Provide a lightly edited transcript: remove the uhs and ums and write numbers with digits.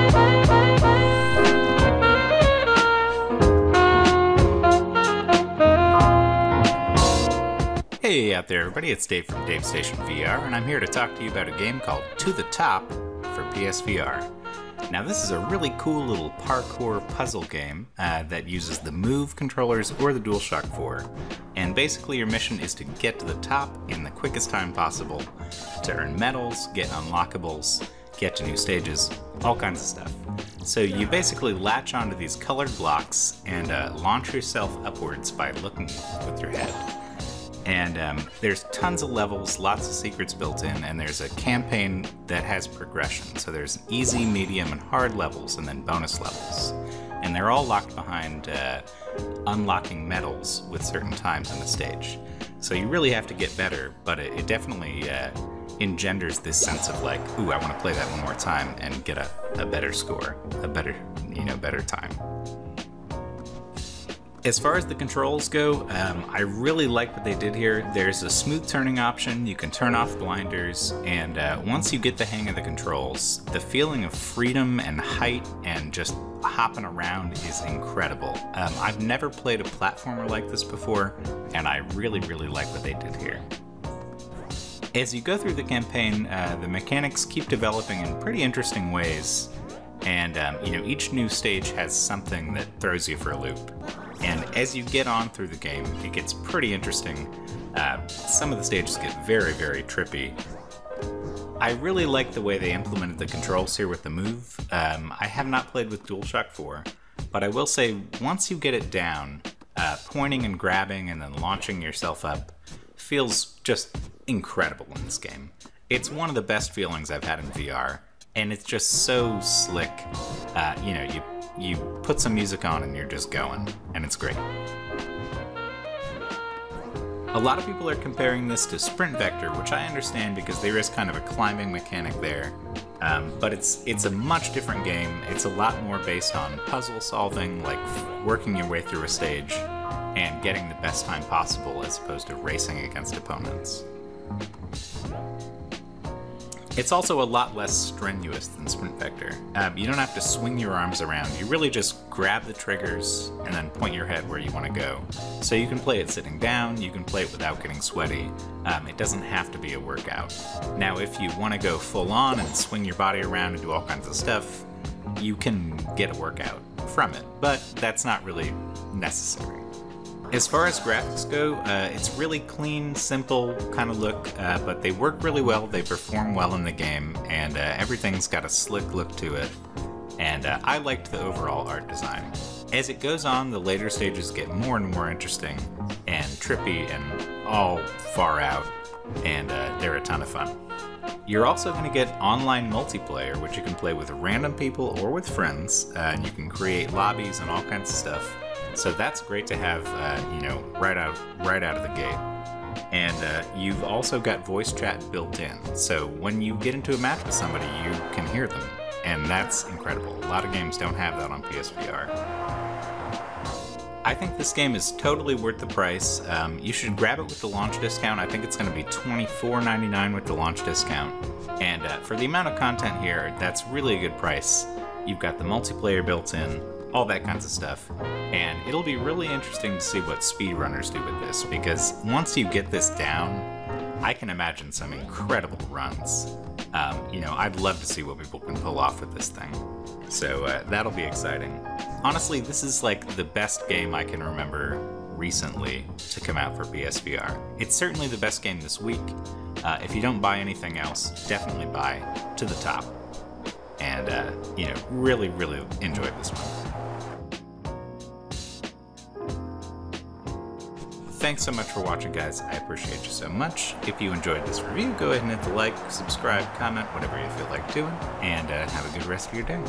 Hey out there everybody, it's Dave from Davestation VR, and I'm here to talk to you about a game called To the Top for PSVR. Now this is a really cool little parkour puzzle game that uses the Move controllers or the DualShock 4. And basically your mission is to get to the top in the quickest time possible to earn medals, get unlockables, get to new stages, all kinds of stuff. So you basically latch onto these colored blocks and launch yourself upwards by looking with your head. And there's tons of levels, lots of secrets built in, and there's a campaign that has progression. So there's easy, medium, and hard levels, and then bonus levels. And they're all locked behind unlocking medals with certain times in the stage. So you really have to get better, but it definitely engenders this sense of like, ooh, I want to play that one more time and get a better score, a better, better time. As far as the controls go, I really like what they did here. There's a smooth turning option, you can turn off blinders, and once you get the hang of the controls, the feeling of freedom and height and just hopping around is incredible. I've never played a platformer like this before, and I really like what they did here. As you go through the campaign, the mechanics keep developing in pretty interesting ways, and each new stage has something that throws you for a loop. And as you get on through the game, it gets pretty interesting. Some of the stages get very trippy. I really like the way they implemented the controls here with the Move. I have not played with DualShock 4, but I will say once you get it down, pointing and grabbing and then launching yourself up feels just incredible in this game. It's one of the best feelings I've had in VR, and it's just so slick. You put some music on and you're just going, and it's great. A lot of people are comparing this to Sprint Vector, which I understand because there is kind of a climbing mechanic there, but it's a much different game. It's a lot more based on puzzle solving, like working your way through a stage and getting the best time possible as opposed to racing against opponents. It's also a lot less strenuous than Sprint Vector. You don't have to swing your arms around. You really just grab the triggers and then point your head where you want to go. So you can play it sitting down, you can play it without getting sweaty. It doesn't have to be a workout. Now if you want to go full on and swing your body around and do all kinds of stuff, you can get a workout from it, but that's not really necessary. As far as graphics go, it's really clean, simple kind of look, but they work really well, they perform well in the game, and everything's got a slick look to it, and I liked the overall art design. As it goes on, the later stages get more and more interesting, and trippy, and all far out, and they're a ton of fun. You're also going to get online multiplayer, which you can play with random people or with friends, and you can create lobbies and all kinds of stuff. So that's great to have, right out of the gate. And you've also got voice chat built in. So when you get into a match with somebody, you can hear them. And that's incredible. A lot of games don't have that on PSVR. I think this game is totally worth the price. You should grab it with the launch discount. I think it's going to be $24.99 with the launch discount. And for the amount of content here, that's really a good price. You've got the multiplayer built in, all that kinds of stuff. And it'll be really interesting to see what speedrunners do with this, because once you get this down, I can imagine some incredible runs. I'd love to see what people can pull off with this thing. So that'll be exciting. Honestly, this is like the best game I can remember recently to come out for PSVR. It's certainly the best game this week. If you don't buy anything else, definitely buy To the Top. And, really enjoyed this one. Thanks so much for watching, guys. I appreciate you so much. If you enjoyed this review, go ahead and hit the like, subscribe, comment, whatever you feel like doing, and have a good rest of your day.